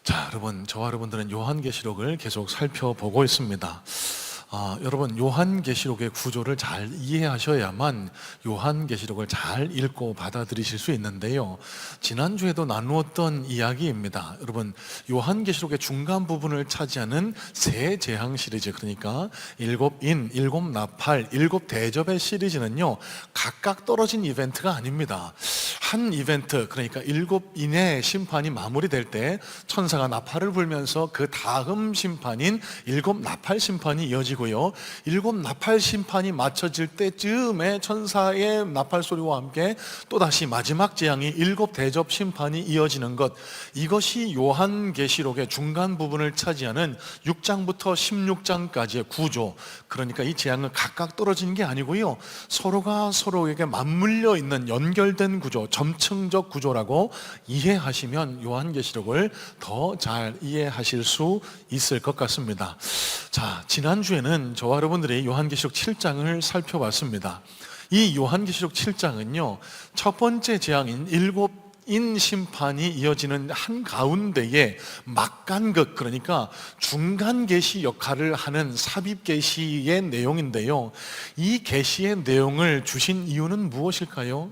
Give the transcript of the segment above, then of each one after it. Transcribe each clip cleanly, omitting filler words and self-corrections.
자, 여러분, 저와 여러분들은 요한계시록을 계속 살펴보고 있습니다. 여러분, 요한계시록의 구조를 잘 이해하셔야만 요한계시록을 잘 읽고 받아들이실 수 있는데요, 지난주에도 나누었던 이야기입니다. 여러분, 요한계시록의 중간 부분을 차지하는 세 재앙 시리즈, 그러니까 일곱 인, 일곱 나팔, 일곱 대접의 시리즈는요, 각각 떨어진 이벤트가 아닙니다. 한 이벤트, 그러니까 일곱 인의 심판이 마무리될 때 천사가 나팔을 불면서 그 다음 심판인 일곱 나팔 심판이 이어지고요, 일곱 나팔 심판이 맞춰질 때쯤에 천사의 나팔 소리와 함께 또다시 마지막 재앙이 일곱 대접 심판이 이어지는 것, 이것이 요한계시록의 중간 부분을 차지하는 6장부터 16장까지의 구조. 그러니까 이 재앙은 각각 떨어지는 게 아니고요, 서로가 서로에게 맞물려 있는 연결된 구조, 점층적 구조라고 이해하시면 요한계시록을 더 잘 이해하실 수 있을 것 같습니다. 자, 지난주에는 저와 여러분들이 요한계시록 7장을 살펴봤습니다. 이 요한계시록 7장은요, 첫 번째 재앙인 일곱 인 심판이 이어지는 한가운데에 막간극, 그러니까 중간 계시 역할을 하는 삽입 계시의 내용인데요, 이 계시의 내용을 주신 이유는 무엇일까요?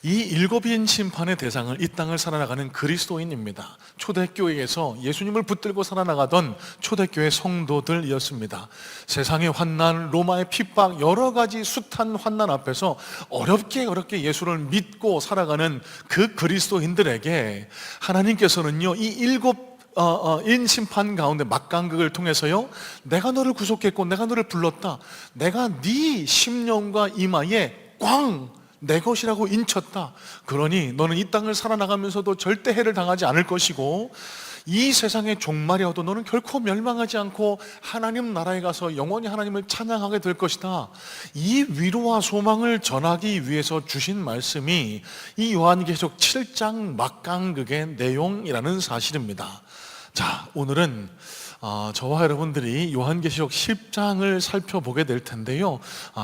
이 일곱인 심판의 대상을 이 땅을 살아나가는 그리스도인입니다. 초대교회에서 예수님을 붙들고 살아나가던 초대교회 성도들이었습니다. 세상의 환난, 로마의 핍박, 여러 가지 숱한 환난 앞에서 어렵게 예수를 믿고 살아가는 그 그리스도인들에게 하나님께서는요, 이 일곱 인 심판 가운데 막간극을 통해서요, 내가 너를 구속했고 내가 너를 불렀다, 내가 네 심령과 이마에 꽝 내 것이라고 인쳤다. 그러니 너는 이 땅을 살아나가면서도 절대 해를 당하지 않을 것이고, 이 세상의 종말이어도 너는 결코 멸망하지 않고 하나님 나라에 가서 영원히 하나님을 찬양하게 될 것이다. 이 위로와 소망을 전하기 위해서 주신 말씀이 이 요한계시록 7장 막간극의 내용이라는 사실입니다. 자, 오늘은 저와 여러분들이 요한계시록 10장을 살펴보게 될 텐데요,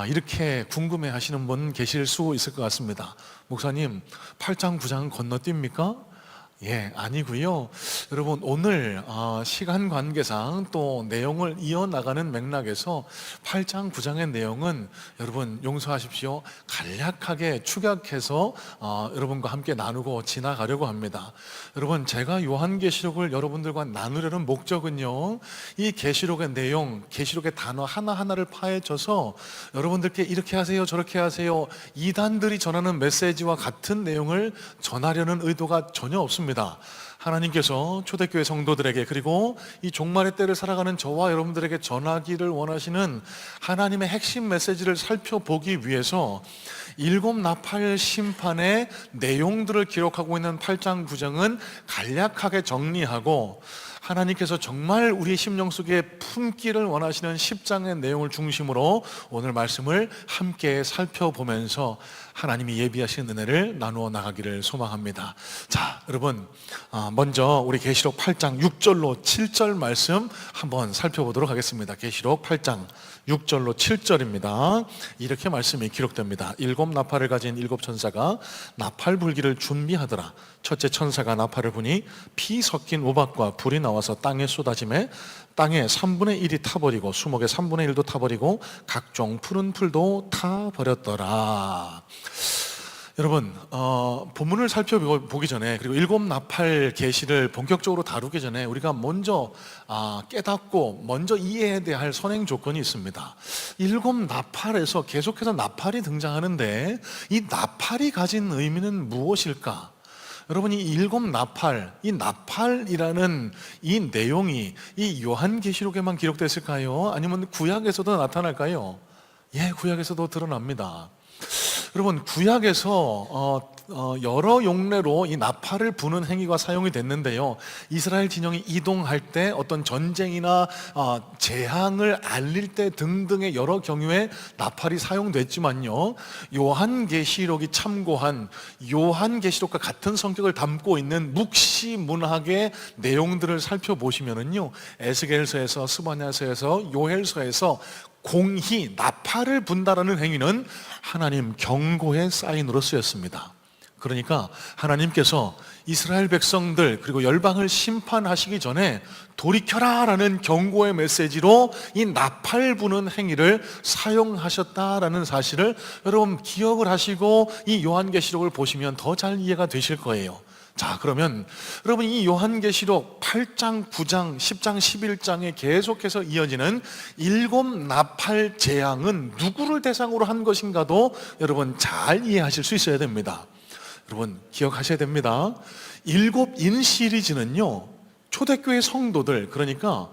이렇게 궁금해 하시는 분 계실 수 있을 것 같습니다. 목사님, 8장 9장 건너뜁니까? 예, 아니고요. 여러분, 오늘 시간 관계상 또 내용을 이어나가는 맥락에서 8장 9장의 내용은 여러분 용서하십시오, 간략하게 축약해서 여러분과 함께 나누고 지나가려고 합니다. 여러분, 제가 요한계시록을 여러분들과 나누려는 목적은요, 이 계시록의 내용, 계시록의 단어 하나하나를 파헤쳐서 여러분들께 이렇게 하세요 저렇게 하세요, 이단들이 전하는 메시지와 같은 내용을 전하려는 의도가 전혀 없습니다. 하나님께서 초대교회 성도들에게, 그리고 이 종말의 때를 살아가는 저와 여러분들에게 전하기를 원하시는 하나님의 핵심 메시지를 살펴보기 위해서 일곱 나팔 심판의 내용들을 기록하고 있는 8장 9장은 간략하게 정리하고, 하나님께서 정말 우리 심령 속에 품기를 원하시는 10장의 내용을 중심으로 오늘 말씀을 함께 살펴보면서 하나님이 예비하신 은혜를 나누어 나가기를 소망합니다. 자, 여러분, 먼저 우리 계시록 8장 6절로 7절 말씀 한번 살펴보도록 하겠습니다. 계시록 8장 6절로 7절입니다. 이렇게 말씀이 기록됩니다. 일곱 나팔을 가진 일곱 천사가 나팔 불기를 준비하더라. 첫째 천사가 나팔을 부니 피 섞인 우박과 불이 나와서 땅에 쏟아지매 땅의 3분의 1이 타버리고 수목의 3분의 1도 타버리고 각종 푸른 풀도 타버렸더라. 여러분, 본문을 살펴보기 전에, 그리고 일곱 나팔 계시를 본격적으로 다루기 전에 우리가 먼저 깨닫고 먼저 이해해야 할 선행 조건이 있습니다. 일곱 나팔에서 계속해서 나팔이 등장하는데 이 나팔이 가진 의미는 무엇일까? 여러분, 이 일곱 나팔, 이 나팔이라는 이 내용이 이 요한계시록에만 기록됐을까요? 아니면 구약에서도 나타날까요? 예, 구약에서도 드러납니다. 여러분, 구약에서 여러 용례로 이 나팔을 부는 행위가 사용이 됐는데요, 이스라엘 진영이 이동할 때 어떤 전쟁이나 재앙을 알릴 때 등등의 여러 경우에 나팔이 사용됐지만요, 요한계시록이 참고한 요한계시록과 같은 성격을 담고 있는 묵시 문학의 내용들을 살펴보시면은요, 에스겔서에서, 스바냐서에서, 요엘서에서 공히 나팔을 분다라는 행위는 하나님 경고의 사인으로 쓰였습니다. 그러니까 하나님께서 이스라엘 백성들 그리고 열방을 심판하시기 전에 돌이켜라라는 경고의 메시지로 이 나팔 부는 행위를 사용하셨다라는 사실을 여러분 기억을 하시고 이 요한계시록을 보시면 더 잘 이해가 되실 거예요. 자, 그러면 여러분 이 요한계시록 8장, 9장, 10장, 11장에 계속해서 이어지는 7 나팔 재앙은 누구를 대상으로 한 것인가도 여러분 잘 이해하실 수 있어야 됩니다. 여러분 기억하셔야 됩니다. 7인 시리즈는요, 초대교회 성도들, 그러니까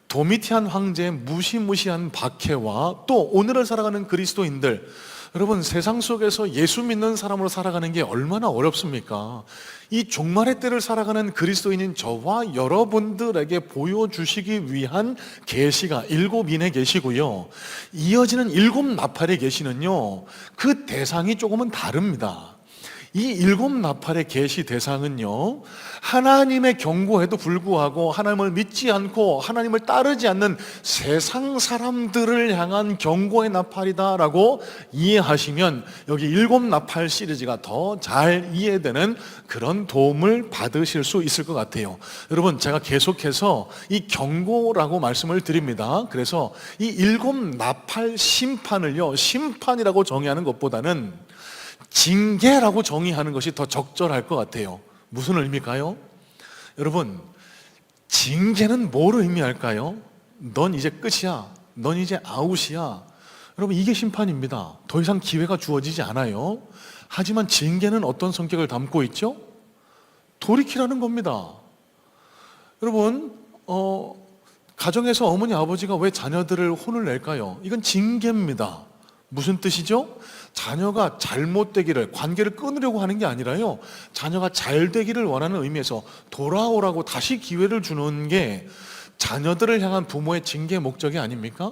도미티안 황제의 무시무시한 박해와 또 오늘을 살아가는 그리스도인들, 여러분 세상 속에서 예수 믿는 사람으로 살아가는 게 얼마나 어렵습니까? 이 종말의 때를 살아가는 그리스도인인 저와 여러분들에게 보여주시기 위한 계시가 7인의 계시고요, 이어지는 7 나팔의 계시는요, 그 대상이 조금은 다릅니다. 이 7 나팔의 계시 대상은요, 하나님의 경고에도 불구하고 하나님을 믿지 않고 하나님을 따르지 않는 세상 사람들을 향한 경고의 나팔이다라고 이해하시면 여기 7 나팔 시리즈가 더 잘 이해되는 그런 도움을 받으실 수 있을 것 같아요. 여러분 제가 계속해서 이 경고라고 말씀을 드립니다. 그래서 이 7 나팔 심판을요, 심판이라고 정의하는 것보다는 징계라고 정의하는 것이 더 적절할 것 같아요. 무슨 의미일까요? 여러분, 징계는 뭘 의미할까요? 넌 이제 끝이야, 넌 이제 아웃이야. 여러분 이게 심판입니다. 더 이상 기회가 주어지지 않아요. 하지만 징계는 어떤 성격을 담고 있죠? 돌이키라는 겁니다. 여러분 가정에서 어머니 아버지가 왜 자녀들을 혼을 낼까요? 이건 징계입니다. 무슨 뜻이죠? 자녀가 잘못되기를, 관계를 끊으려고 하는 게 아니라요, 자녀가 잘 되기를 원하는 의미에서 돌아오라고 다시 기회를 주는 게 자녀들을 향한 부모의 징계 목적이 아닙니까?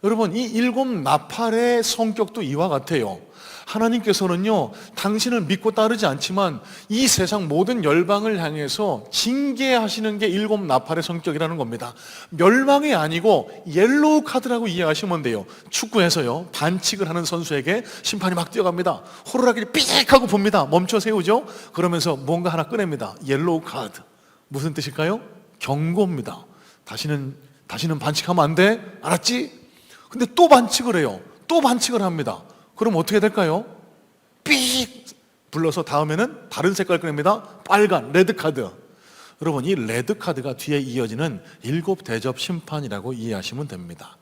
여러분 이 7 나팔의 성격도 이와 같아요. 하나님께서는요, 당신을 믿고 따르지 않지만 이 세상 모든 열방을 향해서 징계하시는 게 7 나팔의 성격이라는 겁니다. 멸망이 아니고 옐로우 카드라고 이해하시면 돼요. 축구에서요, 반칙을 하는 선수에게 심판이 막 뛰어갑니다. 호루라기를 삑 하고 봅니다. 멈춰 세우죠. 그러면서 뭔가 하나 꺼냅니다. 옐로우 카드. 무슨 뜻일까요? 경고입니다. 다시는 반칙하면 안 돼. 알았지? 근데 또 반칙을 해요. 또 반칙을 합니다. 그럼 어떻게 될까요? 삑 불러서 다음에는 다른 색깔 꺼냅니다. 빨간 레드카드. 여러분 이 레드카드가 뒤에 이어지는 7 대접 심판이라고 이해하시면 됩니다.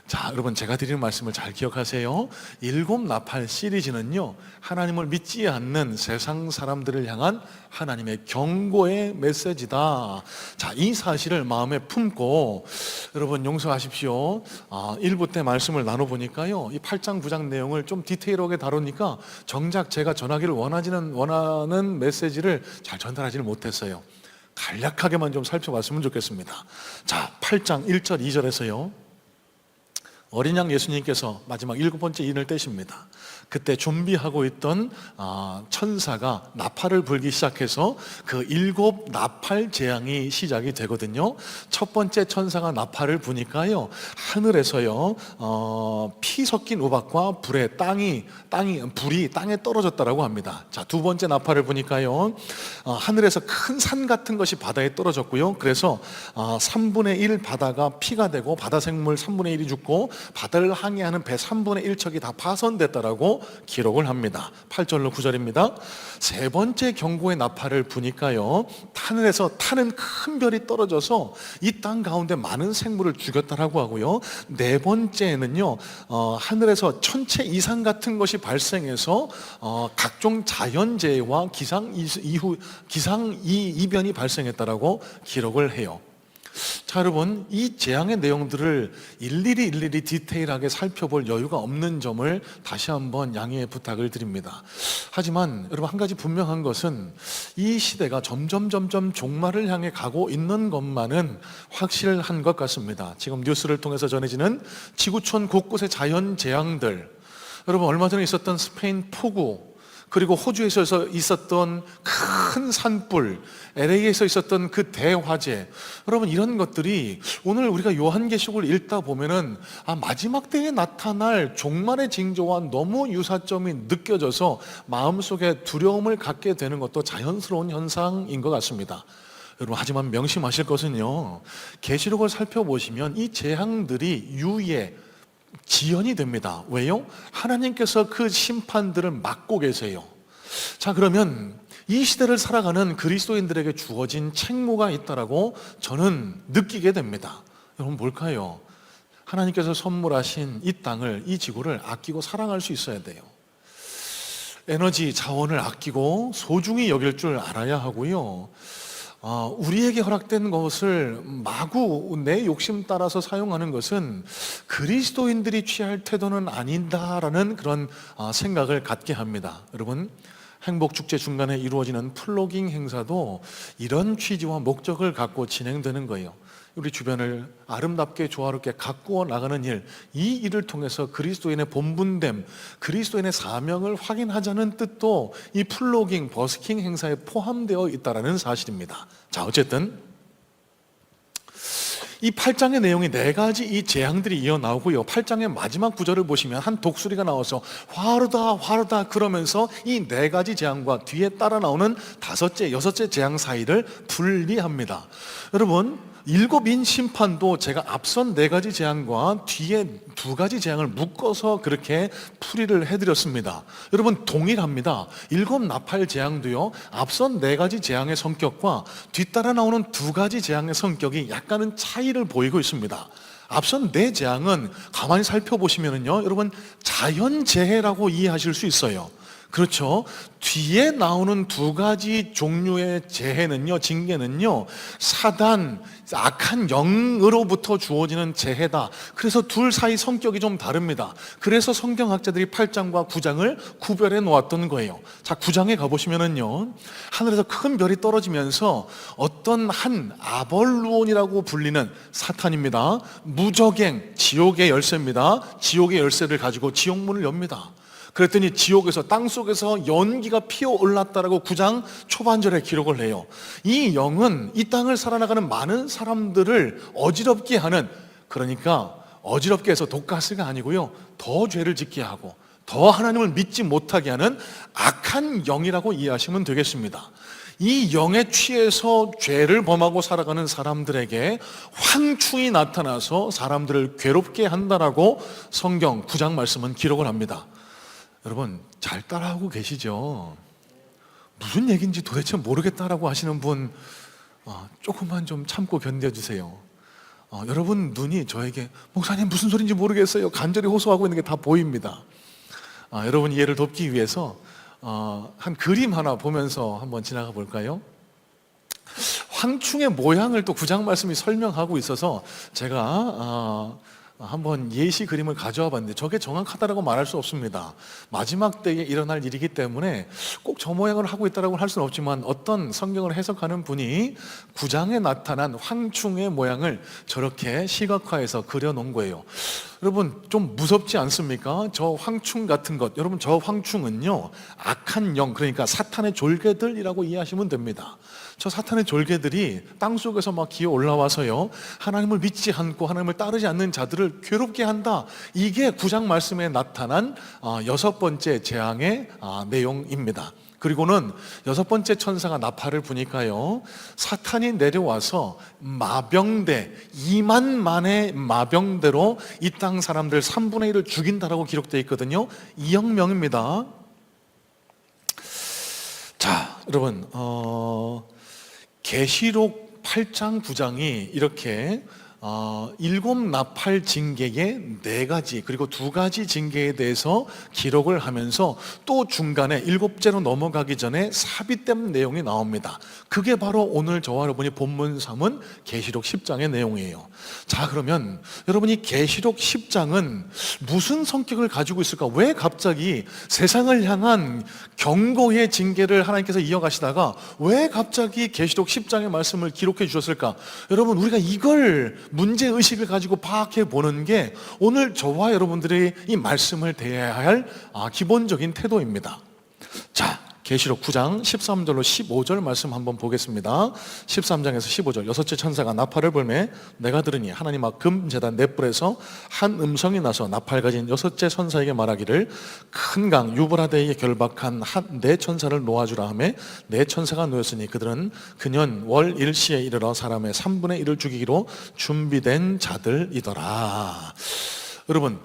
자, 여러분 제가 드리는 말씀을 잘 기억하세요. 7 나팔 시리즈는요, 하나님을 믿지 않는 세상 사람들을 향한 하나님의 경고의 메시지다. 자, 이 사실을 마음에 품고 여러분 용서하십시오. 1부 때 말씀을 나눠보니까요, 이 8장 9장 내용을 좀 디테일하게 다루니까 정작 제가 전하기를 원하는 메시지를 잘 전달하지는 못했어요. 간략하게만 좀 살펴봤으면 좋겠습니다. 자, 8장 1절 2절에서요, 어린 양 예수님께서 마지막 7번째 인을 떼십니다. 그때 준비하고 있던 천사가 나팔을 불기 시작해서 그 7 나팔 재앙이 시작이 되거든요. 첫 번째 천사가 나팔을 부니까요, 하늘에서요 피 섞인 우박과 불에 불이 땅에 떨어졌다라고 합니다. 자, 두 번째 나팔을 부니까요, 하늘에서 큰 산 같은 것이 바다에 떨어졌고요. 그래서 3분의 1 바다가 피가 되고 바다 생물 3분의 1이 죽고 바다를 항해하는 배 3분의 1척이 다 파손됐다라고 기록을 합니다. 8절로 9절입니다. 세 번째 경고의 나팔을 부니까요, 하늘에서 타는 큰 별이 떨어져서 이 땅 가운데 많은 생물을 죽였다라고 하고요, 네 번째는요, 하늘에서 천체 이상 같은 것이 발생해서 각종 자연재해와 기상이변이 발생했다라고 기록을 해요. 자, 여러분 이 재앙의 내용들을 일일이 디테일하게 살펴볼 여유가 없는 점을 다시 한번 양해의 부탁을 드립니다. 하지만 여러분 한 가지 분명한 것은 이 시대가 점점 종말을 향해 가고 있는 것만은 확실한 것 같습니다. 지금 뉴스를 통해서 전해지는 지구촌 곳곳의 자연재앙들, 여러분 얼마 전에 있었던 스페인 폭우, 그리고 호주에서 있었던 큰 산불, LA에서 있었던 그 대화재, 여러분 이런 것들이 오늘 우리가 요한계시록을 읽다 보면은 마지막 때에 나타날 종말의 징조와 너무 유사점이 느껴져서 마음속에 두려움을 갖게 되는 것도 자연스러운 현상인 것 같습니다. 여러분 하지만 명심하실 것은요, 계시록을 살펴보시면 이 재앙들이 유예 지연이 됩니다. 왜요? 하나님께서 그 심판들을 막고 계세요. 자, 그러면 이 시대를 살아가는 그리스도인들에게 주어진 책무가 있다라고 저는 느끼게 됩니다. 여러분 뭘까요? 하나님께서 선물하신 이 땅을, 이 지구를 아끼고 사랑할 수 있어야 돼요. 에너지 자원을 아끼고 소중히 여길 줄 알아야 하고요, 우리에게 허락된 것을 마구 내 욕심 따라서 사용하는 것은 그리스도인들이 취할 태도는 아닌다라는 그런 생각을 갖게 합니다. 여러분, 행복축제 중간에 이루어지는 플로깅 행사도 이런 취지와 목적을 갖고 진행되는 거예요. 우리 주변을 아름답게 조화롭게 가꾸어 나가는 일, 이 일을 통해서 그리스도인의 본분됨, 그리스도인의 사명을 확인하자는 뜻도 이 플로깅, 버스킹 행사에 포함되어 있다는 사실입니다. 자, 어쨌든 이 8장의 내용이 4가지 이 재앙들이 이어나오고요, 8장의 마지막 구절을 보시면 한 독수리가 나와서 화르다 화르다 그러면서 이 4가지 재앙과 뒤에 따라 나오는 5째, 6째 재앙 사이를 분리합니다. 여러분, 7인 심판도 제가 앞선 4가지 재앙과 뒤에 2가지 재앙을 묶어서 그렇게 풀이를 해드렸습니다. 여러분 동일합니다. 7 나팔 재앙도요, 앞선 4가지 재앙의 성격과 뒤따라 나오는 2가지 재앙의 성격이 약간은 차이를 보이고 있습니다. 앞선 4 재앙은 가만히 살펴보시면요, 여러분 자연재해라고 이해하실 수 있어요. 그렇죠. 뒤에 나오는 2가지 종류의 재해는요, 징계는요, 사단, 악한 영으로부터 주어지는 재해다. 그래서 둘 사이 성격이 좀 다릅니다. 그래서 성경학자들이 8장과 9장을 구별해 놓았던 거예요. 자, 9장에 가보시면은요, 하늘에서 큰 별이 떨어지면서 어떤 한 아벌루온이라고 불리는 사탄입니다. 무적행, 지옥의 열쇠입니다. 지옥의 열쇠를 가지고 지옥문을 엽니다. 그랬더니 지옥에서, 땅속에서 연기가 피어올랐다라고 9장 초반절에 기록을 해요. 이 영은 이 땅을 살아나가는 많은 사람들을 어지럽게 하는, 그러니까 어지럽게 해서 독가스가 아니고요, 더 죄를 짓게 하고 더 하나님을 믿지 못하게 하는 악한 영이라고 이해하시면 되겠습니다. 이 영에 취해서 죄를 범하고 살아가는 사람들에게 황충이 나타나서 사람들을 괴롭게 한다라고 성경 9장 말씀은 기록을 합니다. 여러분 잘 따라하고 계시죠? 무슨 얘기인지 도대체 모르겠다라고 하시는 분 조금만 좀 참고 견뎌주세요. 여러분 눈이 저에게 목사님 무슨 소리인지 모르겠어요 간절히 호소하고 있는 게 다 보입니다. 여러분 이해를 돕기 위해서 한 그림 하나 보면서 한번 지나가 볼까요? 황충의 모양을 또 9장 말씀이 설명하고 있어서 제가 한번 예시 그림을 가져와 봤는데 저게 정확하다라고 말할 수 없습니다. 마지막 때에 일어날 일이기 때문에 꼭 저 모양을 하고 있다라고 할 수는 없지만 어떤 성경을 해석하는 분이 9장에 나타난 황충의 모양을 저렇게 시각화해서 그려놓은 거예요. 여러분 좀 무섭지 않습니까? 저 황충 같은 것, 여러분 저 황충은요 악한 영, 그러니까 사탄의 졸개들이라고 이해하시면 됩니다. 저 사탄의 졸개들이 땅속에서 막 기어 올라와서요 하나님을 믿지 않고 하나님을 따르지 않는 자들을 괴롭게 한다. 이게 9장 말씀에 나타난 6번째 재앙의 내용입니다. 그리고는 6번째 천사가 나팔을 부니까요 사탄이 내려와서 마병대 2만 만의 마병대로 이 땅 사람들 3분의 1을 죽인다라고 기록되어 있거든요. 2억 명입니다. 자, 여러분 계시록 8장 9장이 이렇게 7 나팔 징계의 4가지 그리고 2가지 징계에 대해서 기록을 하면서 또 중간에 7제로 넘어가기 전에 삽입된 내용이 나옵니다. 그게 바로 오늘 저와 여러분이 본문 삼은 계시록 10장의 내용이에요. 자, 그러면 여러분이 계시록 10장은 무슨 성격을 가지고 있을까? 왜 갑자기 세상을 향한 경고의 징계를 하나님께서 이어가시다가 왜 갑자기 계시록 10장의 말씀을 기록해 주셨을까? 여러분 우리가 이걸 문제의식을 가지고 파악해 보는 게 오늘 저와 여러분들이 이 말씀을 대해야 할 기본적인 태도입니다. 자, 계시록 9장 13절로 15절 말씀 한번 보겠습니다. 13장에서 15절. 여섯째 천사가 나팔을 불매 내가 들으니 하나님 앞 금제단 넷불에서 한 음성이 나서 나팔 가진 여섯째 천사에게 말하기를 큰 강 유브라데에 결박한 네 천사를 놓아주라 하며 네 천사가 놓였으니 그들은 그년 월 일시에 이르러 사람의 3분의 1을 죽이기로 준비된 자들이더라. 여러분,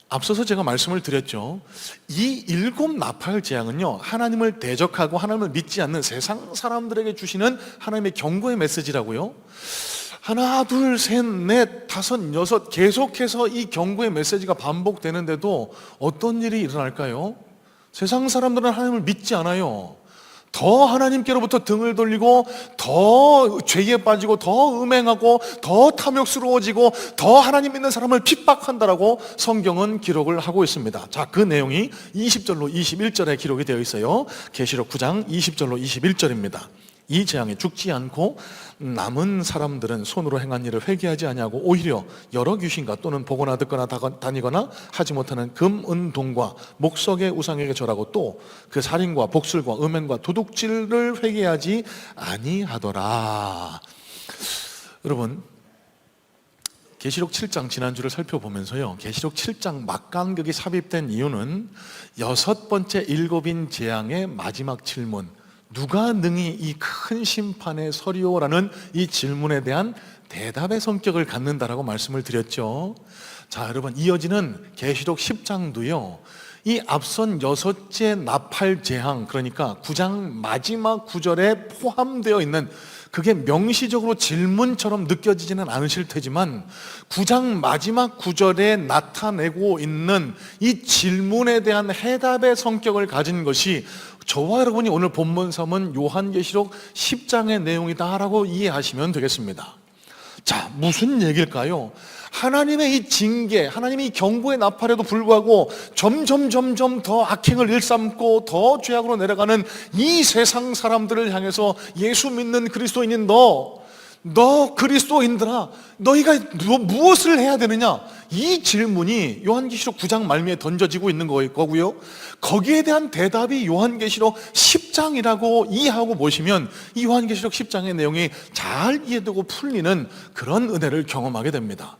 앞서서 제가 말씀을 드렸죠. 이 7 나팔 재앙은요, 하나님을 대적하고 하나님을 믿지 않는 세상 사람들에게 주시는 하나님의 경고의 메시지라고요. 하나, 둘, 셋, 넷, 다섯, 여섯 계속해서 이 경고의 메시지가 반복되는데도 어떤 일이 일어날까요? 세상 사람들은 하나님을 믿지 않아요. 더 하나님께로부터 등을 돌리고 더 죄에 빠지고 더 음행하고 더 탐욕스러워지고 더 하나님 믿는 사람을 핍박한다라고 성경은 기록을 하고 있습니다. 자, 그 내용이 20절로 21절에 기록이 되어 있어요. 계시록 9장 20절로 21절입니다. 이 재앙에 죽지 않고 남은 사람들은 손으로 행한 일을 회개하지 아니하고 오히려 여러 귀신과 또는 보거나 듣거나 다니거나 하지 못하는 금, 은, 동과 목석의 우상에게 절하고 또 그 살인과 복술과 음행과 도둑질을 회개하지 아니하더라. 여러분, 계시록 7장 지난주를 살펴보면서요, 계시록 7장 막간격이 삽입된 이유는 6번째 일곱인 재앙의 마지막 질문, 누가 능히 이 큰 심판에 서리오라는 이 질문에 대한 대답의 성격을 갖는다라고 말씀을 드렸죠. 자, 여러분, 이어지는 계시록 10장도요 이 앞선 6째 나팔 재앙, 그러니까 9장 마지막 구절에 포함되어 있는, 그게 명시적으로 질문처럼 느껴지지는 않으실 테지만 9장 마지막 구절에 나타내고 있는 이 질문에 대한 해답의 성격을 가진 것이 저와 여러분이 오늘 본문 삼은 요한계시록 10장의 내용이다라고 이해하시면 되겠습니다. 자, 무슨 얘기일까요? 하나님의 이 징계, 하나님의 이 경고의 나팔에도 불구하고 점점 더 악행을 일삼고 더 죄악으로 내려가는 이 세상 사람들을 향해서 예수 믿는 그리스도인인 너 그리스도인들아, 너희가 무엇을 해야 되느냐? 이 질문이 요한계시록 9장 말미에 던져지고 있는 거고요. 거기에 대한 대답이 요한계시록 10장이라고 이해하고 보시면 이 요한계시록 10장의 내용이 잘 이해되고 풀리는 그런 은혜를 경험하게 됩니다.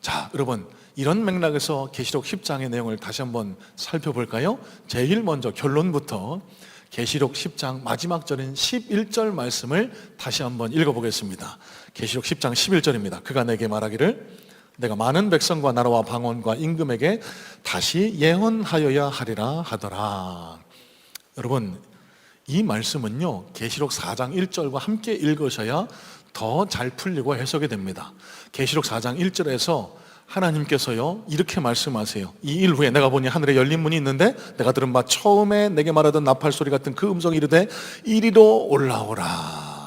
자, 여러분, 이런 맥락에서 계시록 10장의 내용을 다시 한번 살펴볼까요? 제일 먼저 결론부터 계시록 10장 마지막 절인 11절 말씀을 다시 한번 읽어보겠습니다. 계시록 10장 11절입니다. 그가 내게 말하기를 내가 많은 백성과 나라와 방언과 임금에게 다시 예언하여야 하리라 하더라. 여러분, 이 말씀은요 계시록 4장 1절과 함께 읽으셔야 더 잘 풀리고 해석이 됩니다. 계시록 4장 1절에서 하나님께서요 이렇게 말씀하세요. 이 일 후에 내가 보니 하늘에 열린 문이 있는데 내가 들은 바 처음에 내게 말하던 나팔 소리 같은 그 음성이 이르되 이리로 올라오라.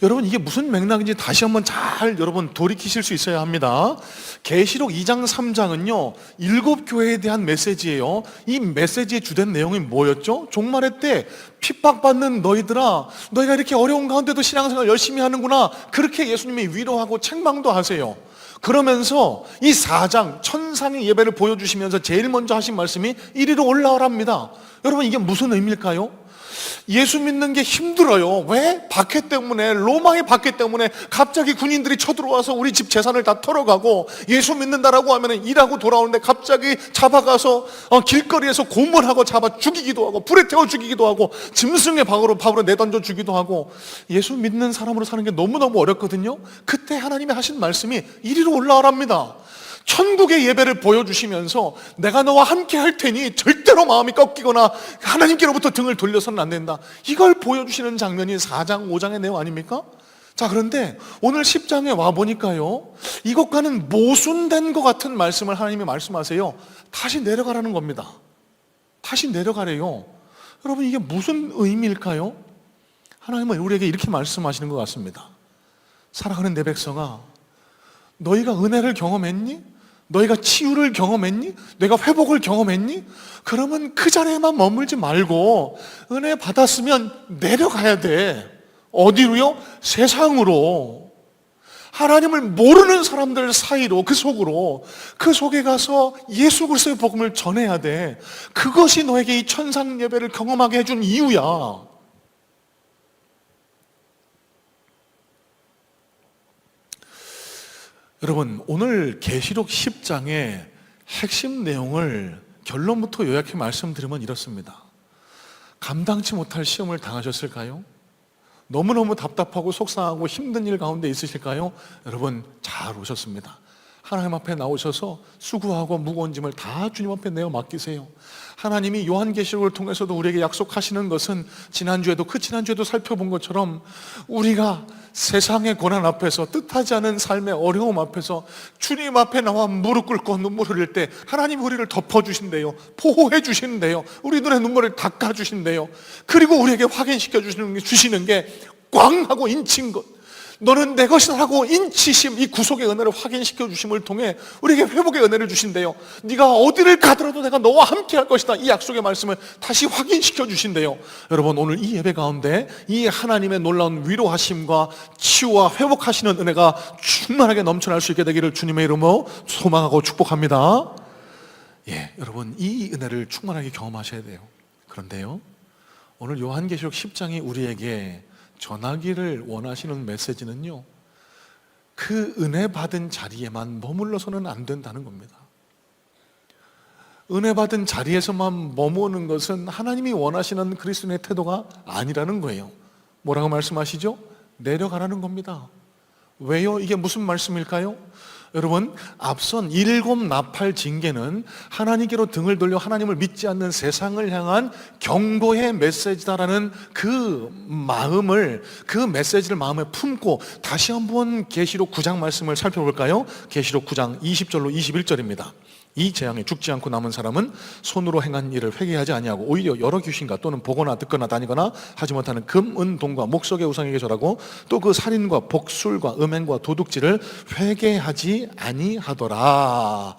여러분, 이게 무슨 맥락인지 다시 한번 잘 여러분 돌이키실 수 있어야 합니다. 계시록 2장 3장은요 7 교회에 대한 메시지예요. 이 메시지의 주된 내용이 뭐였죠? 종말의 때 핍박받는 너희들아, 너희가 이렇게 어려운 가운데도 신앙생활 열심히 하는구나, 그렇게 예수님이 위로하고 책망도 하세요. 그러면서 이 4장 천상의 예배를 보여주시면서 제일 먼저 하신 말씀이 이리로 올라오랍니다. 여러분, 이게 무슨 의미일까요? 예수 믿는 게 힘들어요. 왜? 박해 때문에, 로마의 박해 때문에 갑자기 군인들이 쳐들어와서 우리 집 재산을 다 털어가고, 예수 믿는다라고 하면 일하고 돌아오는데 갑자기 잡아가서 길거리에서 고문하고 잡아 죽이기도 하고, 불에 태워 죽이기도 하고, 짐승의 밥으로 내던져 주기도 하고, 예수 믿는 사람으로 사는 게 너무너무 어렵거든요. 그때 하나님이 하신 말씀이 이리로 올라오랍니다. 천국의 예배를 보여주시면서 내가 너와 함께 할 테니 절대로 마음이 꺾이거나 하나님께로부터 등을 돌려서는 안 된다, 이걸 보여주시는 장면이 4장 5장의 내용 아닙니까? 자, 그런데 오늘 10장에 와보니까요 이것과는 모순된 것 같은 말씀을 하나님이 말씀하세요. 다시 내려가라는 겁니다. 다시 내려가래요. 여러분, 이게 무슨 의미일까요? 하나님은 우리에게 이렇게 말씀하시는 것 같습니다. 사랑하는 내 백성아, 너희가 은혜를 경험했니? 너희가 치유를 경험했니? 너희가 회복을 경험했니? 그러면 그 자리에만 머물지 말고 은혜 받았으면 내려가야 돼. 어디로요? 세상으로. 하나님을 모르는 사람들 사이로, 그 속에 가서 예수 그리스도의 복음을 전해야 돼. 그것이 너에게 이 천상 예배를 경험하게 해준 이유야. 여러분, 오늘 계시록 10장의 핵심 내용을 결론부터 요약해 말씀드리면 이렇습니다. 감당치 못할 시험을 당하셨을까요? 너무너무 답답하고 속상하고 힘든 일 가운데 있으실까요? 여러분, 잘 오셨습니다. 하나님 앞에 나오셔서 수고하고 무거운 짐을 다 주님 앞에 내어 맡기세요. 하나님이 요한계시록을 통해서도 우리에게 약속하시는 것은 지난주에도 살펴본 것처럼 우리가 세상의 고난 앞에서, 뜻하지 않은 삶의 어려움 앞에서 주님 앞에 나와 무릎 꿇고 눈물 흘릴 때 하나님 우리를 덮어주신대요. 보호해 주시는데요. 우리 눈에 눈물을 닦아주신대요. 그리고 우리에게 확인시켜 주시는 게 꽝 하고 인친 것, 너는 내 것이라고 인치심, 이 구속의 은혜를 확인시켜 주심을 통해 우리에게 회복의 은혜를 주신대요. 네가 어디를 가더라도 내가 너와 함께 할 것이다, 이 약속의 말씀을 다시 확인시켜 주신대요. 여러분, 오늘 이 예배 가운데 이 하나님의 놀라운 위로하심과 치유와 회복하시는 은혜가 충만하게 넘쳐날 수 있게 되기를 주님의 이름으로 소망하고 축복합니다. 여러분, 이 은혜를 충만하게 경험하셔야 돼요. 그런데요, 오늘 요한계시록 10장이 우리에게 전하기를 원하시는 메시지는요, 그 은혜 받은 자리에만 머물러서는 안 된다는 겁니다. 은혜 받은 자리에서만 머무는 것은 하나님이 원하시는 그리스도인의 태도가 아니라는 거예요. 뭐라고 말씀하시죠? 내려가라는 겁니다. 왜요? 이게 무슨 말씀일까요? 여러분, 앞선 7 나팔 징계는 하나님께로 등을 돌려 하나님을 믿지 않는 세상을 향한 경고의 메시지다라는 그 메시지를 마음에 품고 다시 한번 계시록 9장 말씀을 살펴볼까요? 계시록 9장 20절로 21절입니다. 이 재앙에 죽지 않고 남은 사람은 손으로 행한 일을 회개하지 아니하고 오히려 여러 귀신과 또는 보거나 듣거나 다니거나 하지 못하는 금, 은, 동과 목석의 우상에게 절하고 또 그 살인과 복술과 음행과 도둑질을 회개하지 아니하더라.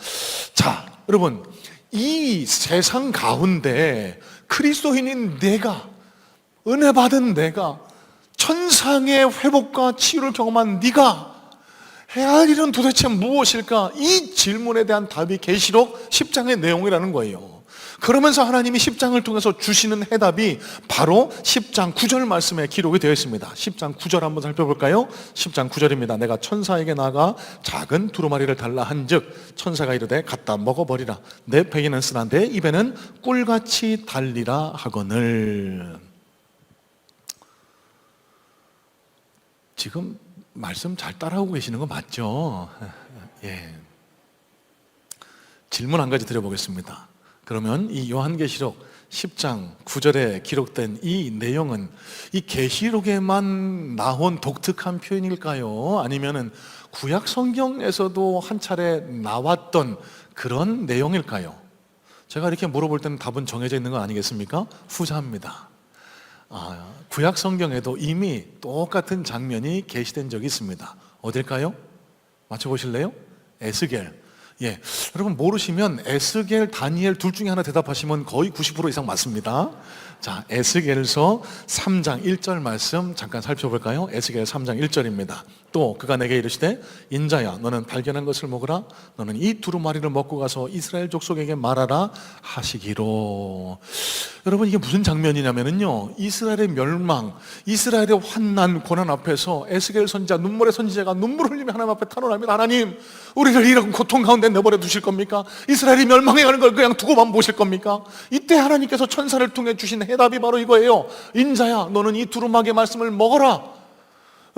자, 여러분, 이 세상 가운데 그리스도인인 내가, 은혜 받은 내가, 천상의 회복과 치유를 경험한 네가 해야 할 일은 도대체 무엇일까? 이 질문에 대한 답이 계시록 10장의 내용이라는 거예요. 그러면서 하나님이 10장을 통해서 주시는 해답이 바로 10장 9절 말씀에 기록이 되어 있습니다. 10장 9절 한번 살펴볼까요? 10장 9절입니다. 내가 천사에게 나가 작은 두루마리를 달라 한즉 천사가 이르되 갖다 먹어버리라. 내 배에는 쓰나 내 입에는 꿀같이 달리라 하거늘. 지금 말씀 잘 따라오고 계시는 거 맞죠? 질문 한 가지 드려보겠습니다. 그러면 이 요한계시록 10장 9절에 기록된 이 내용은 이 계시록에만 나온 독특한 표현일까요? 아니면은 구약 성경에서도 한 차례 나왔던 그런 내용일까요? 제가 이렇게 물어볼 때는 답은 정해져 있는 거 아니겠습니까? 후자입니다. 구약 성경에도 이미 똑같은 장면이 게시된 적이 있습니다. 어딜까요? 맞춰보실래요? 에스겔. 여러분 모르시면 에스겔, 다니엘 둘 중에 하나 대답하시면 거의 90% 이상 맞습니다. 자, 에스겔서 3장 1절 말씀 잠깐 살펴볼까요? 에스겔 3장 1절입니다. 또 그가 내게 이르시되 인자야 너는 발견한 것을 먹으라. 너는 이 두루마리를 먹고 가서 이스라엘 족속에게 말하라 하시기로. 여러분, 이게 무슨 장면이냐면요, 이스라엘의 멸망, 이스라엘의 환난, 고난 앞에서 에스겔 선지자, 눈물의 선지자가 눈물 흘리며 하나님 앞에 탄원합니다. 하나님, 우리를 이런 고통 가운데 내버려 두실 겁니까? 이스라엘이 멸망해 가는 걸 그냥 두고만 보실 겁니까? 이때 하나님께서 천사를 통해 주신 해답이 바로 이거예요. 인자야 너는 이 두루마리의 말씀을 먹어라.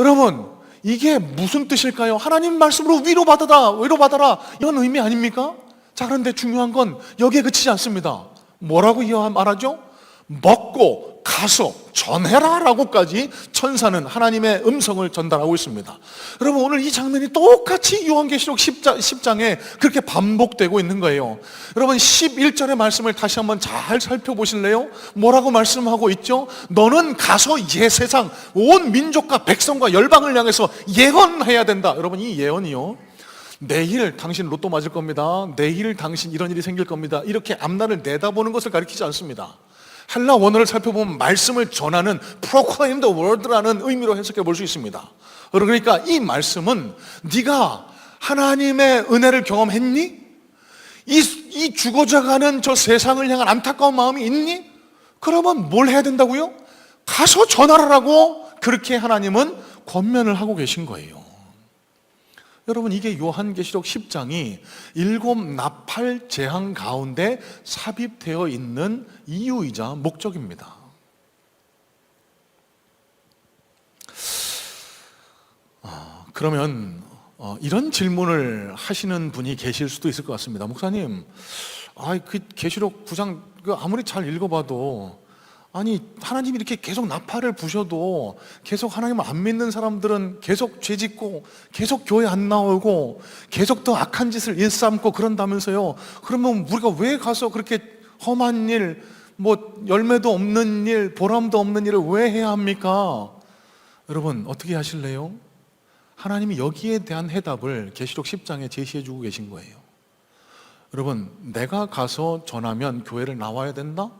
여러분, 이게 무슨 뜻일까요? 하나님 말씀으로 위로받아라, 이런 의미 아닙니까? 자, 그런데 중요한 건 여기에 그치지 않습니다. 뭐라고 말하죠? 먹고 가서 전해라 라고까지 천사는 하나님의 음성을 전달하고 있습니다. 여러분, 오늘 이 장면이 똑같이 요한계시록 10장에 그렇게 반복되고 있는 거예요. 여러분, 11절의 말씀을 다시 한번 잘 살펴보실래요? 뭐라고 말씀하고 있죠? 너는 가서 세상 온 민족과 백성과 열방을 향해서 예언해야 된다. 여러분, 이 예언이요, 내일 당신 로또 맞을 겁니다, 내일 당신 이런 일이 생길 겁니다, 이렇게 앞날을 내다보는 것을 가리키지 않습니다. 헬라 원어를 살펴보면 말씀을 전하는 proclaim the word라는 의미로 해석해 볼 수 있습니다. 그러니까 이 말씀은 네가 하나님의 은혜를 경험했니? 이 죽어져가는 저 세상을 향한 안타까운 마음이 있니? 그러면 뭘 해야 된다고요? 가서 전하라고 그렇게 하나님은 권면을 하고 계신 거예요. 여러분, 이게 요한계시록 10장이 7 나팔 재앙 가운데 삽입되어 있는 이유이자 목적입니다. 그러면 이런 질문을 하시는 분이 계실 수도 있을 것 같습니다. 목사님, 그 계시록 9장 아무리 잘 읽어봐도 아니 하나님이 이렇게 계속 나팔을 부셔도 계속 하나님을 안 믿는 사람들은 계속 죄 짓고 계속 교회 안 나오고 계속 더 악한 짓을 일삼고 그런다면서요. 그러면 우리가 왜 가서 그렇게 험한 일, 열매도 없는 일, 보람도 없는 일을 왜 해야 합니까? 여러분, 어떻게 하실래요? 하나님이 여기에 대한 해답을 계시록 10장에 제시해 주고 계신 거예요. 여러분, 내가 가서 전하면 교회를 나와야 된다?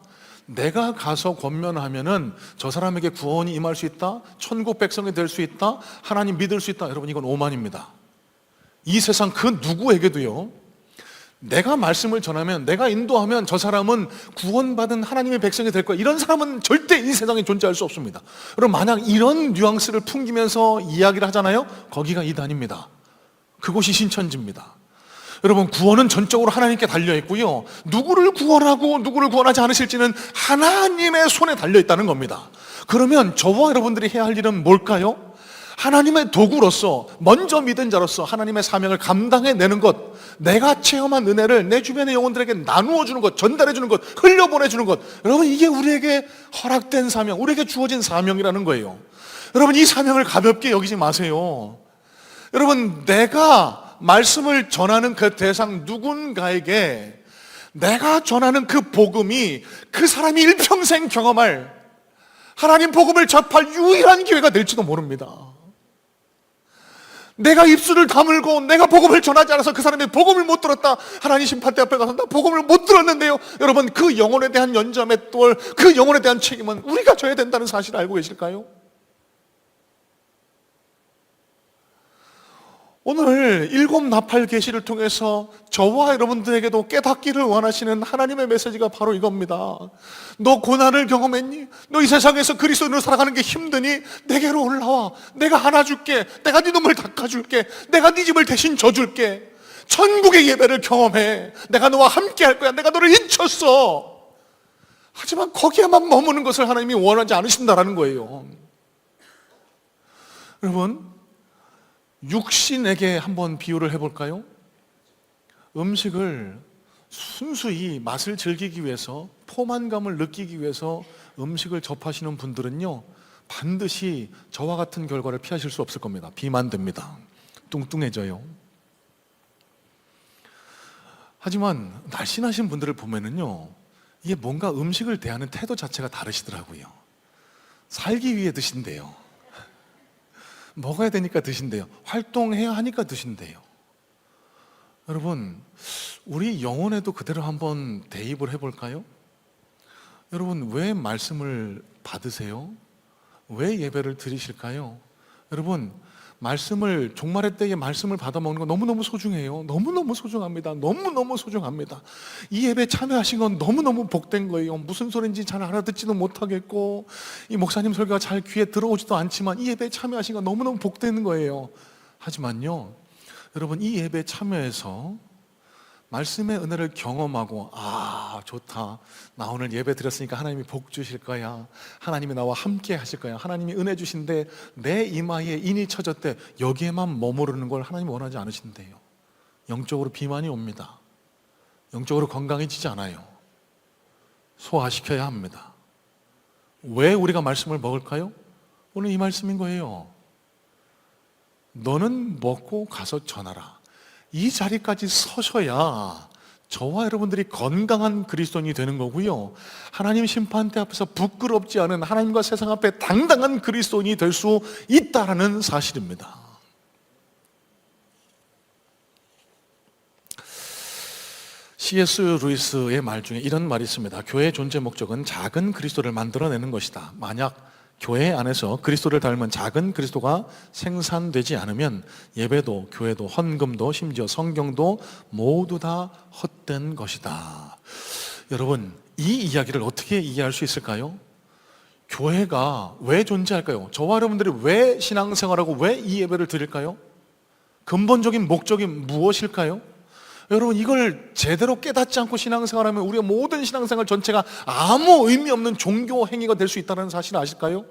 내가 가서 권면하면은 저 사람에게 구원이 임할 수 있다? 천국 백성이 될 수 있다? 하나님 믿을 수 있다? 여러분, 이건 오만입니다. 이 세상 그 누구에게도요, 내가 말씀을 전하면, 내가 인도하면 저 사람은 구원받은 하나님의 백성이 될 거야, 이런 사람은 절대 이 세상에 존재할 수 없습니다. 여러분, 만약 이런 뉘앙스를 풍기면서 이야기를 하잖아요? 거기가 이단입니다. 그곳이 신천지입니다. 여러분, 구원은 전적으로 하나님께 달려있고요, 누구를 구원하고 누구를 구원하지 않으실지는 하나님의 손에 달려있다는 겁니다. 그러면 저와 여러분들이 해야 할 일은 뭘까요? 하나님의 도구로서, 먼저 믿은 자로서 하나님의 사명을 감당해내는 것, 내가 체험한 은혜를 내 주변의 영혼들에게 나누어 주는 것, 전달해 주는 것, 흘려보내주는 것, 여러분, 이게 우리에게 허락된 사명, 우리에게 주어진 사명이라는 거예요. 여러분, 이 사명을 가볍게 여기지 마세요. 여러분, 내가 말씀을 전하는 그 대상 누군가에게 내가 전하는 그 복음이 그 사람이 일평생 경험할 하나님 복음을 접할 유일한 기회가 될지도 모릅니다. 내가 입술을 다물고 내가 복음을 전하지 않아서 그 사람이 복음을 못 들었다, 하나님 심판대 앞에 가서 나 복음을 못 들었는데요, 여러분, 그 영혼에 대한 연좌의 똘, 그 영혼에 대한 책임은 우리가 져야 된다는 사실을 알고 계실까요? 오늘 7 나팔 계시를 통해서 저와 여러분들에게도 깨닫기를 원하시는 하나님의 메시지가 바로 이겁니다. 너 고난을 경험했니? 너 이 세상에서 그리스도인으로 살아가는 게 힘드니? 내게로 올라와. 내가 안아줄게. 내가 네 눈물 닦아줄게. 내가 네 집을 대신 져줄게. 천국의 예배를 경험해. 내가 너와 함께 할 거야. 내가 너를 잊혔어. 하지만 거기에만 머무는 것을 하나님이 원하지 않으신다라는 거예요. 여러분, 육신에게 한번 비유를 해볼까요? 음식을 순수히 맛을 즐기기 위해서, 포만감을 느끼기 위해서 음식을 접하시는 분들은요, 반드시 저와 같은 결과를 피하실 수 없을 겁니다. 비만됩니다. 뚱뚱해져요. 하지만 날씬하신 분들을 보면은요, 이게 뭔가 음식을 대하는 태도 자체가 다르시더라고요. 살기 위해 드신대요. 먹어야 되니까 드신대요. 활동해야 하니까 드신대요. 여러분, 우리 영혼에도 그대로 한번 대입을 해볼까요? 여러분, 왜 말씀을 받으세요? 왜 예배를 드리실까요? 여러분, 말씀을, 종말의 때에 말씀을 받아먹는 건 너무너무 소중해요. 너무너무 소중합니다. 너무너무 소중합니다. 이 예배에 참여하신 건 너무너무 복된 거예요. 무슨 소리인지 잘 알아듣지도 못하겠고, 이 목사님 설교가 잘 귀에 들어오지도 않지만 이 예배에 참여하신 건 너무너무 복된 거예요. 하지만요, 여러분, 이 예배에 참여해서 말씀의 은혜를 경험하고, 좋다, 나 오늘 예배 드렸으니까 하나님이 복 주실 거야, 하나님이 나와 함께 하실 거야, 하나님이 은혜 주신데 내 이마에 인이 쳐졌대, 여기에만 머무르는 걸 하나님이 원하지 않으신대요. 영적으로 비만이 옵니다. 영적으로 건강해지지 않아요. 소화시켜야 합니다. 왜 우리가 말씀을 먹을까요? 오늘 이 말씀인 거예요. 너는 먹고 가서 전하라. 이 자리까지 서셔야 저와 여러분들이 건강한 그리스도인이 되는 거고요, 하나님 심판대 앞에서 부끄럽지 않은, 하나님과 세상 앞에 당당한 그리스도인이 될 수 있다는 사실입니다. C.S. 루이스의 말 중에 이런 말이 있습니다. 교회의 존재 목적은 작은 그리스도를 만들어내는 것이다. 만약 교회 안에서 그리스도를 닮은 작은 그리스도가 생산되지 않으면 예배도 교회도 헌금도 심지어 성경도 모두 다 헛된 것이다. 여러분, 이 이야기를 어떻게 이해할 수 있을까요? 교회가 왜 존재할까요? 저와 여러분들이 왜 신앙생활하고 왜 이 예배를 드릴까요? 근본적인 목적이 무엇일까요? 여러분, 이걸 제대로 깨닫지 않고 신앙생활하면 우리의 모든 신앙생활 전체가 아무 의미 없는 종교 행위가 될 수 있다는 사실을 아실까요?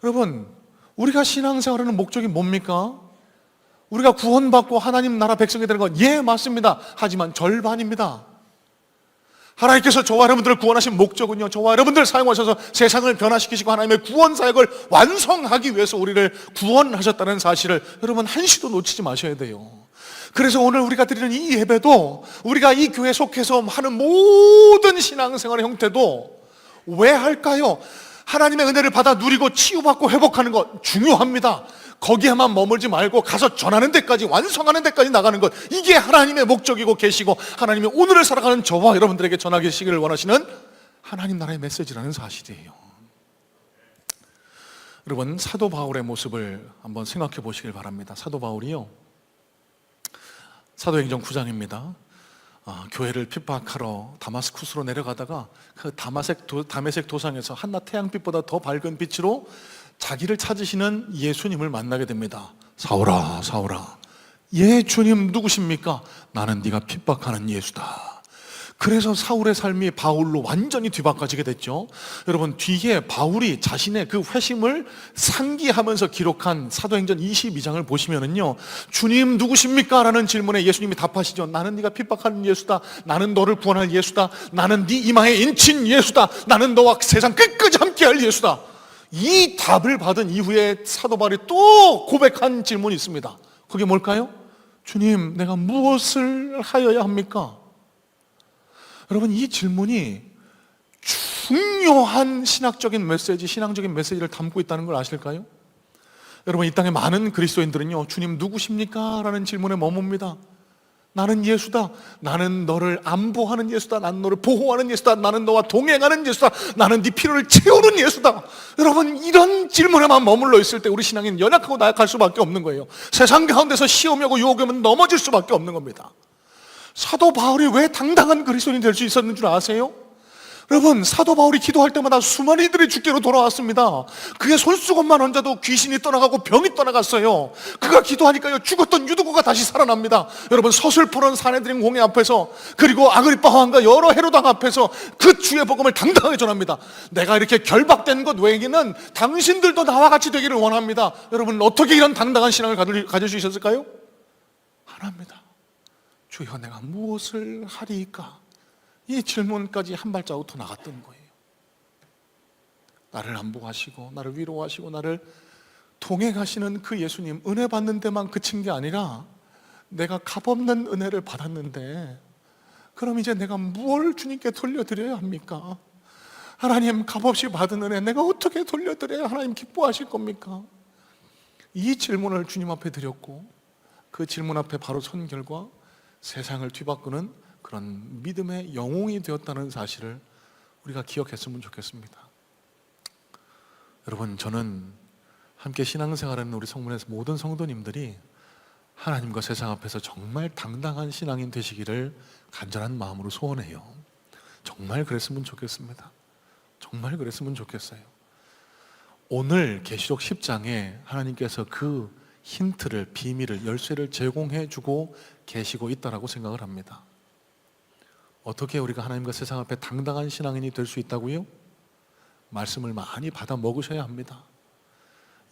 여러분, 우리가 신앙생활하는 목적이 뭡니까? 우리가 구원받고 하나님 나라 백성이 되는 건 예, 맞습니다. 하지만 절반입니다. 하나님께서 저와 여러분들을 구원하신 목적은요, 저와 여러분들을 사용하셔서 세상을 변화시키시고 하나님의 구원 사역을 완성하기 위해서 우리를 구원하셨다는 사실을 여러분 한시도 놓치지 마셔야 돼요. 그래서 오늘 우리가 드리는 이 예배도, 우리가 이 교회에 속해서 하는 모든 신앙생활의 형태도 왜 할까요? 하나님의 은혜를 받아 누리고 치유받고 회복하는 것 중요합니다. 거기에만 머물지 말고 가서 전하는 데까지, 완성하는 데까지 나가는 것, 이게 하나님의 목적이고 계시고 하나님이 오늘을 살아가는 저와 여러분들에게 전하시기를 원하시는 하나님 나라의 메시지라는 사실이에요. 여러분, 사도 바울의 모습을 한번 생각해 보시길 바랍니다. 사도 바울이요, 사도행전 9장입니다. 교회를 핍박하러 다마스쿠스로 내려가다가 그 다메섹 도상에서 한낮 태양빛보다 더 밝은 빛으로 자기를 찾으시는 예수님을 만나게 됩니다. 사울아, 사울아, 예 주님 누구십니까? 나는 네가 핍박하는 예수다. 그래서 사울의 삶이 바울로 완전히 뒤바꿔지게 됐죠. 여러분, 뒤에 바울이 자신의 그 회심을 상기하면서 기록한 사도행전 22장을 보시면은요, 주님 누구십니까? 라는 질문에 예수님이 답하시죠. 나는 네가 핍박하는 예수다. 나는 너를 구원할 예수다. 나는 네 이마에 인친 예수다. 나는 너와 세상 끝까지 함께할 예수다. 이 답을 받은 이후에 사도 바울이 또 고백한 질문이 있습니다. 그게 뭘까요? 주님, 내가 무엇을 하여야 합니까? 여러분, 이 질문이 중요한 신학적인 메시지, 신앙적인 메시지를 담고 있다는 걸 아실까요? 여러분, 이 땅에 많은 그리스도인들은요, 주님 누구십니까? 라는 질문에 머뭅니다. 나는 예수다. 나는 너를 안보하는 예수다. 나는 너를 보호하는 예수다. 나는 너와 동행하는 예수다. 나는 네 필요를 채우는 예수다. 여러분, 이런 질문에만 머물러 있을 때 우리 신앙은 연약하고 나약할 수밖에 없는 거예요. 세상 가운데서 시험이 오고 유혹이 오면 넘어질 수밖에 없는 겁니다. 사도 바울이 왜 당당한 그리스도인이 될 수 있었는 줄 아세요? 여러분, 사도 바울이 기도할 때마다 수많은 이들이 주께로 돌아왔습니다. 그의 손수건만 얹어도 귀신이 떠나가고 병이 떠나갔어요. 그가 기도하니까요, 죽었던 유두고가 다시 살아납니다. 여러분, 서슬프런 사내들인 공회 앞에서, 그리고 아그리빠 왕과 여러 헤롯 왕 앞에서 그 주의 복음을 당당하게 전합니다. 내가 이렇게 결박된 것 외에는 당신들도 나와 같이 되기를 원합니다. 여러분, 어떻게 이런 당당한 신앙을 가질 수 있었을까요? 하나입니다. 주여, 내가 무엇을 하리이까? 이 질문까지 한 발자국 더 나갔던 거예요. 나를 안보하시고 나를 위로하시고 나를 동행하시는 그 예수님, 은혜 받는 데만 그친 게 아니라 내가 값없는 은혜를 받았는데 그럼 이제 내가 뭘 주님께 돌려드려야 합니까? 하나님, 값없이 받은 은혜 내가 어떻게 돌려드려야 하나님 기뻐하실 겁니까? 이 질문을 주님 앞에 드렸고, 그 질문 앞에 바로 선 결과 세상을 뒤바꾸는 그런 믿음의 영웅이 되었다는 사실을 우리가 기억했으면 좋겠습니다. 여러분, 저는 함께 신앙생활하는 우리 성문에서 모든 성도님들이 하나님과 세상 앞에서 정말 당당한 신앙인 되시기를 간절한 마음으로 소원해요. 정말 그랬으면 좋겠습니다. 정말 그랬으면 좋겠어요. 오늘 계시록 10장에 하나님께서 그 힌트를, 비밀을, 열쇠를 제공해 주고 계시고 있다고 생각을 합니다. 어떻게 우리가 하나님과 세상 앞에 당당한 신앙인이 될 수 있다고요? 말씀을 많이 받아 먹으셔야 합니다.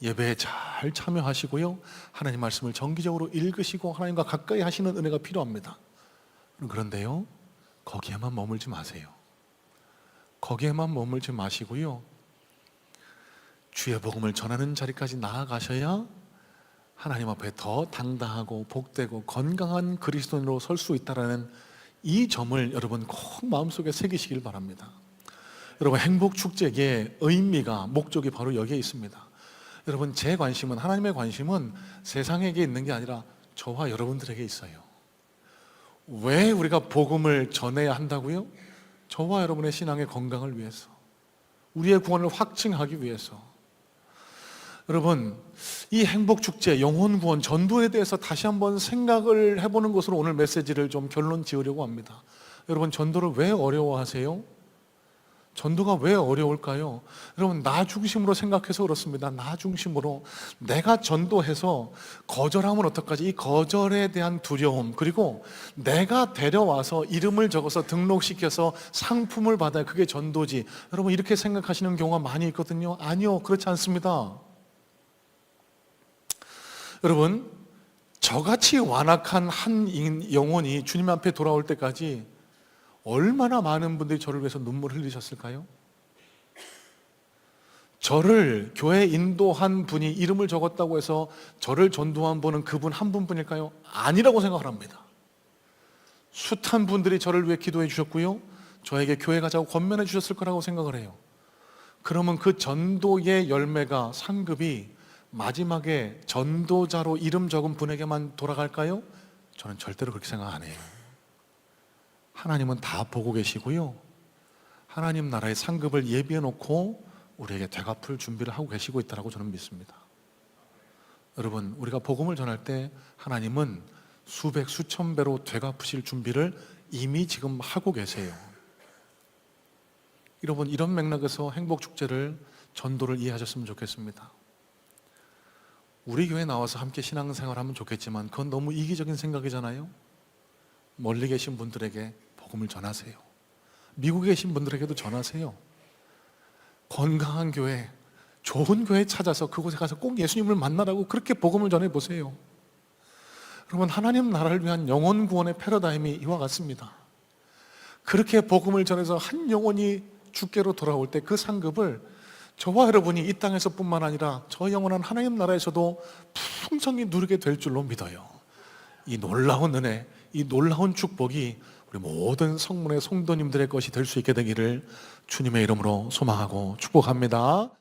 예배에 잘 참여하시고요, 하나님 말씀을 정기적으로 읽으시고 하나님과 가까이 하시는 은혜가 필요합니다. 그런데요, 거기에만 머물지 마세요. 거기에만 머물지 마시고요, 주의 복음을 전하는 자리까지 나아가셔야 하나님 앞에 더 당당하고 복되고 건강한 그리스도인으로 설 수 있다는 이 점을 여러분 꼭 마음속에 새기시길 바랍니다. 여러분, 행복축제의 의미가, 목적이 바로 여기에 있습니다. 여러분, 제 관심은, 하나님의 관심은 세상에게 있는 게 아니라 저와 여러분들에게 있어요. 왜 우리가 복음을 전해야 한다고요? 저와 여러분의 신앙의 건강을 위해서, 우리의 구원을 확증하기 위해서. 여러분, 이 행복축제, 영혼구원, 전도에 대해서 다시 한번 생각을 해보는 것으로 오늘 메시지를 좀 결론 지으려고 합니다. 여러분, 전도를 왜 어려워하세요? 전도가 왜 어려울까요? 여러분, 나 중심으로 생각해서 그렇습니다. 나 중심으로. 내가 전도해서 거절하면 어떡하지? 이 거절에 대한 두려움, 그리고 내가 데려와서 이름을 적어서 등록시켜서 상품을 받아야 그게 전도지. 여러분, 이렇게 생각하시는 경우가 많이 있거든요. 아니요, 그렇지 않습니다. 여러분, 저같이 완악한 한 영혼이 주님 앞에 돌아올 때까지 얼마나 많은 분들이 저를 위해서 눈물을 흘리셨을까요? 저를 교회에 인도한 분이 이름을 적었다고 해서 저를 전도한 분은 그분 한 분뿐일까요? 아니라고 생각을 합니다. 숱한 분들이 저를 위해 기도해 주셨고요, 저에게 교회 가자고 권면해 주셨을 거라고 생각을 해요. 그러면 그 전도의 열매가, 상급이 마지막에 전도자로 이름 적은 분에게만 돌아갈까요? 저는 절대로 그렇게 생각 안 해요. 하나님은 다 보고 계시고요, 하나님 나라의 상급을 예비해 놓고 우리에게 되갚을 준비를 하고 계시고 있다고 저는 믿습니다. 여러분, 우리가 복음을 전할 때 하나님은 수백 수천 배로 되갚으실 준비를 이미 지금 하고 계세요. 여러분, 이런 맥락에서 행복축제를, 전도를 이해하셨으면 좋겠습니다. 우리 교회 나와서 함께 신앙생활하면 좋겠지만 그건 너무 이기적인 생각이잖아요. 멀리 계신 분들에게 복음을 전하세요. 미국에 계신 분들에게도 전하세요. 건강한 교회, 좋은 교회 찾아서 그곳에 가서 꼭 예수님을 만나라고 그렇게 복음을 전해보세요. 여러분, 하나님 나라를 위한 영혼 구원의 패러다임이 이와 같습니다. 그렇게 복음을 전해서 한 영혼이 주께로 돌아올 때 그 상급을 저와 여러분이 이 땅에서 뿐만 아니라 저 영원한 하나님 나라에서도 풍성히 누리게 될 줄로 믿어요. 이 놀라운 은혜, 이 놀라운 축복이 우리 모든 성문의 성도님들의 것이 될 수 있게 되기를 주님의 이름으로 소망하고 축복합니다.